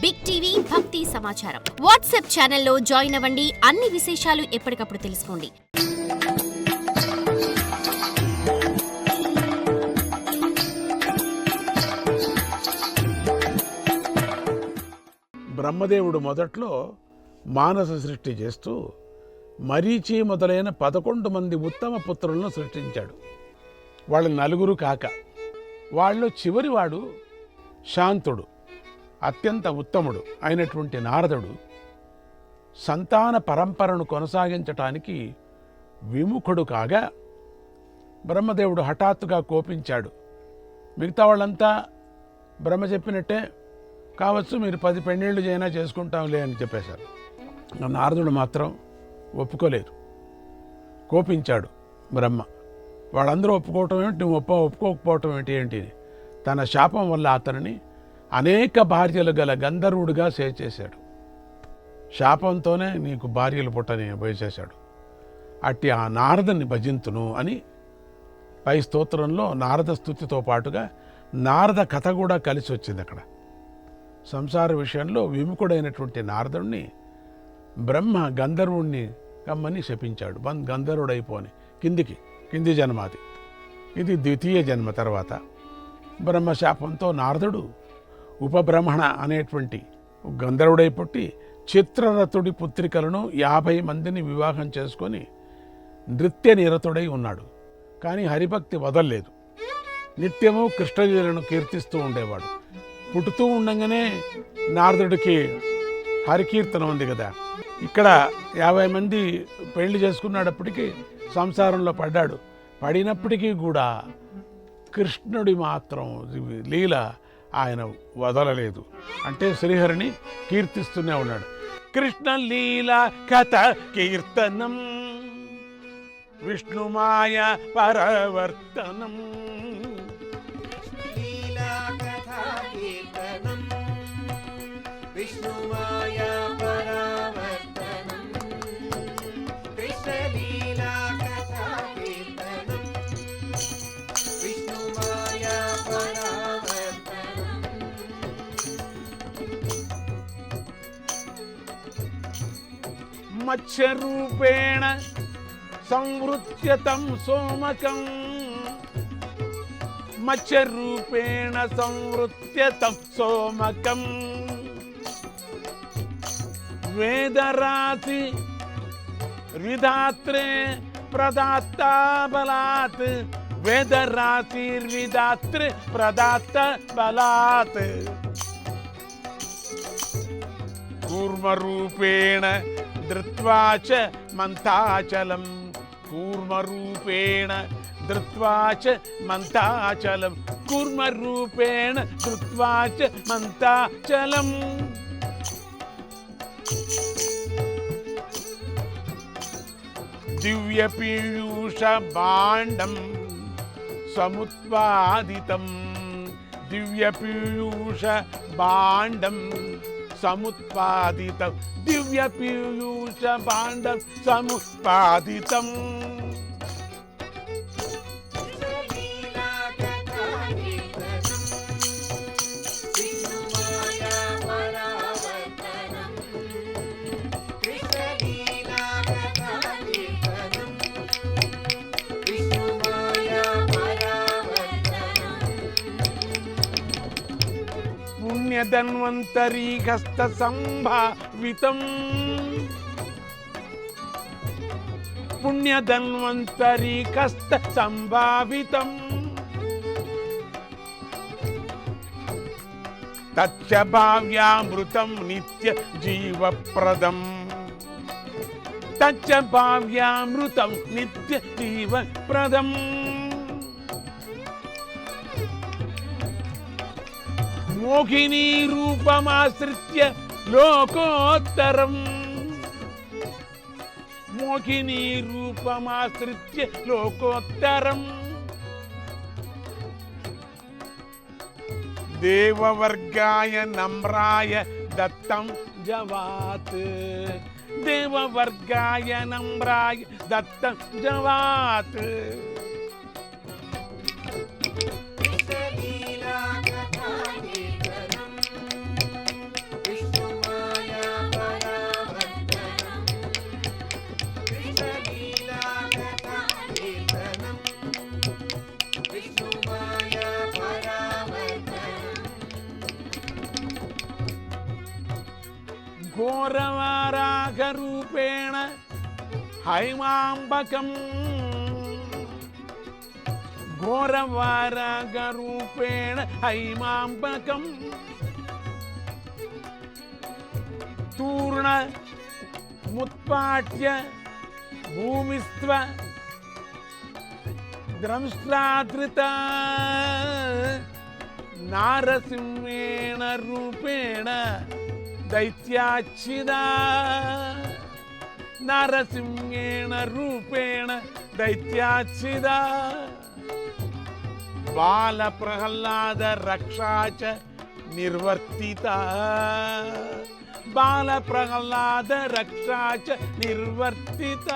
Big TV భక్తి సమాచారం WhatsApp ఛానల్లో జాయిన్ అవ్వండి. అన్ని విశేషాలు ఎప్పటికప్పుడు తెలుసుకోండి. బ్రహ్మదేవుడు మొదట్లో మానస సృష్టి చేస్తూ మరీచి మొదలైన 11 మంది ఉత్తమ పుత్రులను సృష్టించాడు. వాళ్ళు 4 కాక వాళ్ళు చివరివాడు శాంతుడు, అత్యంత ఉత్తముడు అయినటువంటి నారదుడు సంతాన పరంపరను కొనసాగించటానికి విముఖుడు కాగా బ్రహ్మదేవుడు హఠాత్తుగా కోపించాడు. మిగతా వాళ్ళంతా బ్రహ్మ చెప్పినట్టే కావచ్చు, మీరు 10 పెళ్ళిళ్ళు అయినా చేసుకుంటాంలే అని చెప్పేశారు. నారదుడు మాత్రం ఒప్పుకోలేదు, కోపించాడు బ్రహ్మ. వాళ్ళందరూ ఒప్పుకోవటం ఏమిటి, నువ్వు ఒప్పుకోకపోవటం ఏంటి తన శాపం వల్ల అతనిని అనేక భార్యలు గల గంధర్వుడిగా చేశాడు. శాపంతోనే నీకు భార్యలు పుట్టని వేసేశాడు. అట్టి ఆ నారదుని భజింతును అని పై స్తోత్రంలో నారద స్తుతితో పాటుగా నారద కథ కూడా కలిసి వచ్చింది. అక్కడ సంసార విషయంలో విముఖుడైనటువంటి నారదుణ్ణి బ్రహ్మ గంధర్వుణ్ణి కమ్మని శపించాడు. గంధర్వుడైపోని కింది జన్మాది. ఇది ద్వితీయ జన్మ. తర్వాత బ్రహ్మశాపంతో నారదుడు ఉపబ్రహ్మణ అనేటువంటి గంధర్వుడై పుట్టి చిత్రరథుడి పుత్రికలను 50 మందిని వివాహం చేసుకొని నృత్య నిరతుడై ఉన్నాడు. కానీ హరిభక్తి వదల్లేదు. నిత్యము కృష్ణలీలను కీర్తిస్తూ ఉండేవాడు. పుట్టుతూ ఉండగానే నారదుడికి హరికీర్తన ఉంది కదా. ఇక్కడ 50 మంది పెళ్లి చేసుకున్నప్పటికీ సంసారంలో పడినప్పటికీ కూడా కృష్ణుడి మాత్రం లీల ఆయన వదలలేదు. అంటే శ్రీహరిని కీర్తిస్తూనే ఉన్నాడు. కృష్ణ లీల కథ కీర్తనం విష్ణుమాయ పరవర్తనం. మత్స్యరూపేణ సంవృత్య తం సోమకం. మత్స్యరూపేణ సంవృత్య తం సోమకం. వేదరాతి విధాత్రే ప్రదాత్తా బలాత్. వేదరాతి విధాత్రే ప్రదాత్త బలాత్. కూర్మరూపేణ ధృత్వా చ మంతాచలం. కూర్మరూపేణ ధృత్వా చ మంతాచలం. కూర్మరూపేణ ధృత్వా చ మంతాచలం. దివ్య పీయూష భాండం సముత్పాదితం. దివ్య పీయూష భాండం సముత్పాదితం. దివ్య పీయూష భాండం సముత్పాదితం. పుణ్యధన్వంతరీహస్త సంభావితం. పుణ్యధన్వంతరీహస్త సంభావితం. తచ్చ భావ్యామృతం నిత్య జీవప్రదం. తచ్చ భావ్యామృతం నిత్య జీవప్రదం. మోహినీ రూపమాశ్రిత్య లోకోత్తరం. మోహినీ రూపమాశ్రిత్య లోకోత్తరం. దేవవర్గాయ నమ్రాయ దత్తం జవాత్. దేవవర్గాయ నమ్రాయ దత్తం జవాత్. ఘోరవారాఘరూపేణ హైమాంబకం ఘోరవారాఘరూపేణ హైమాంబకం తూర్ణ ముత్పాట్య భూమిస్త్వ ద్రంష్ట్రాదృత నారసింహేణ రూపేణ దైత్యాచ్చిదా నారసింహేణ రూపేణ దైత్యాచ్చిదా బాల ప్రహ్లాద రక్షా చ నిర్వర్తిత బాల ప్రహ్లాద రక్షా చ నిర్వర్తిత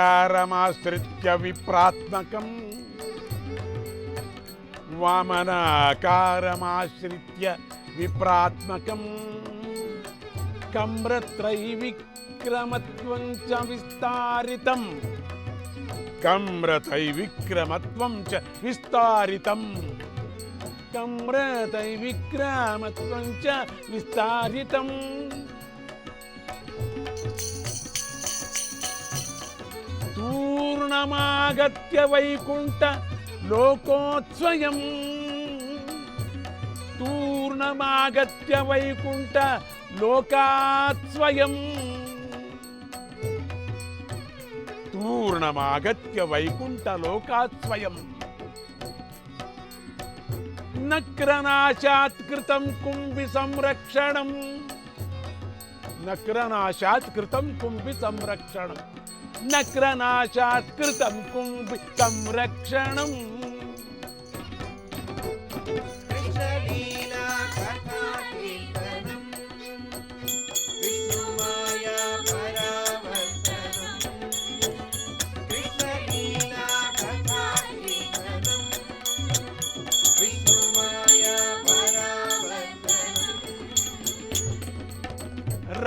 వామనాకారమాశ్రిత్య విప్రాత్మకం వామనాకారమాశ్రిత్య విప్రాత్మకం కమ్రత్రైవిక్రమత్వం చ విస్తారితం కమ్రతైవిక్రమత్వం చ విస్తారితం కమ్రతైవిక్రమత్వం చ విస్తారితం పూర్ణమాగత్య వైకుంఠ లోకోత్స్వయం పూర్ణమాగత్య వైకుంఠ లోకాత్స్వయం పూర్ణమాగత్య వైకుంఠ లోకాత్స్వయం నక్రనాశాత్ కృతం కుంభి సంరక్షణం నక్రనాశాత్ కృతం కుంభి సంరక్షణం నక్రనాశాత్ కృతం కుంభి సంరక్షణం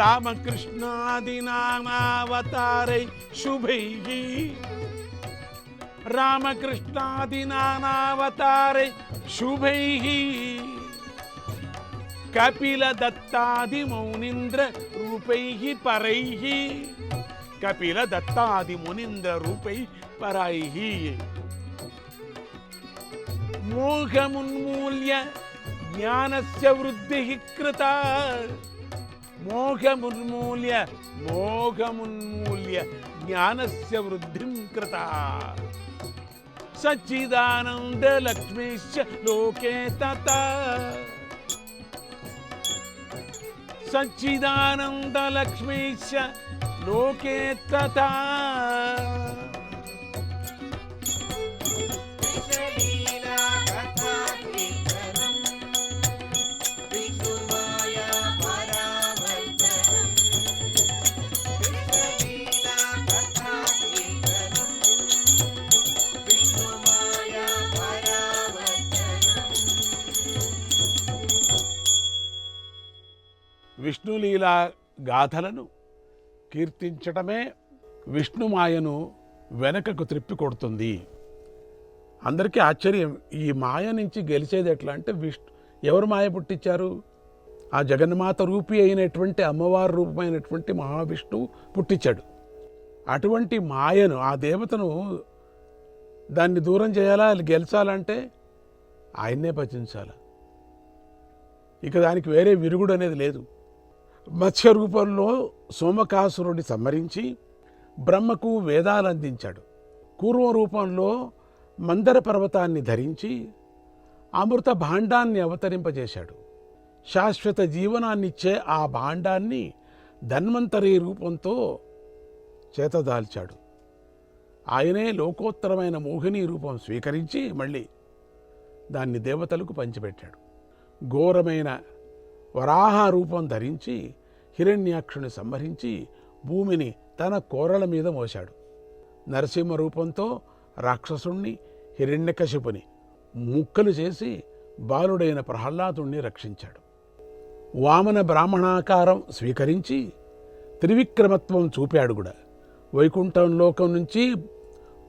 రామకృష్ణాదినామావతారై శుభైః రామకృష్ణాదినామావతారై శుభైః కపిలదత్తాది మౌనీంద్ర రూపైః పరైః కపిలదత్తాది మునీంద్ర రూపైః పరైః మోహమున్మూల్య జ్ఞానస్య వృద్ధిః కృతా మోహమున్మూల్య జ్ఞానస్య వృద్ధిం కృతా సచ్చిదానంద లక్ష్మీశ్చ లోకే తతా సచ్చిదానంద లక్ష్మీశ్చ లోకే తతా విష్ణులీలా గాథలను కీర్తించటమే విష్ణుమాయను వెనకకు త్రిప్పి కొడుతుంది. అందరికీ ఆశ్చర్యం, ఈ మాయ నుంచి గెలిచేది ఎట్లా అంటే ఎవరు మాయ పుట్టించారు? ఆ జగన్మాత రూపి అయినటువంటి అమ్మవారి రూపమైనటువంటి మహావిష్ణువు పుట్టించాడు. అటువంటి మాయను, ఆ దేవతను దాన్ని దూరం చేయాలా, గెలిచాలంటే ఆయన్నే భజించాలి. ఇక దానికి వేరే విరుగుడు అనేది లేదు. మత్స్య రూపంలో సోమకాసురుడిని సంహరించి బ్రహ్మకు వేదాలు అందించాడు. కూర్మ రూపంలో మందర పర్వతాన్ని ధరించి అమృత భాండాన్ని అవతరింపజేశాడు. శాశ్వత జీవనాన్నిచ్చే ఆ భాండాన్ని ధన్వంతరి రూపంతో చేతదాల్చాడు. ఆయనే లోకోత్తరమైన మోహిని రూపం స్వీకరించి మళ్ళీ దాన్ని దేవతలకు పంచిపెట్టాడు. ఘోరమైన వరాహ రూపం ధరించి హిరణ్యాక్షుని సంహరించి భూమిని తన కోరల మీద మోశాడు. నరసింహ రూపంతో రాక్షసుణ్ణి హిరణ్యకశిపుని ముక్కలు చేసి బాలుడైన ప్రహ్లాదుణ్ణి రక్షించాడు. వామన బ్రాహ్మణాకారం స్వీకరించి త్రివిక్రమత్వం చూపాడు కూడా. వైకుంఠం లోకం నుంచి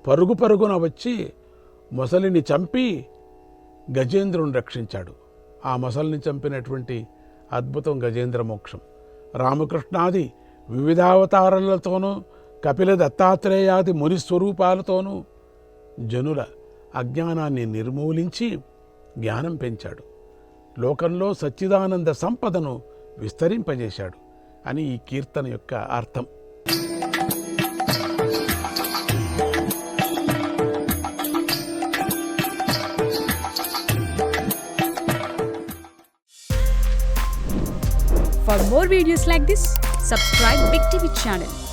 పరుగు పరుగున వచ్చి మొసలిని చంపి గజేంద్రుని రక్షించాడు. ఆ మొసలిని చంపినటువంటి అద్భుతం గజేంద్ర మోక్షం. రామకృష్ణాది వివిధావతారాలతోనూ కపిల దత్తాత్రేయాది ముని స్వరూపాలతోనూ జనుల అజ్ఞానాన్ని నిర్మూలించి జ్ఞానం పెంచాడు. లోకంలో సచ్చిదానంద సంపదను విస్తరింపజేశాడు అని ఈ కీర్తన యొక్క అర్థం. For more videos like this, subscribe Big TV channel.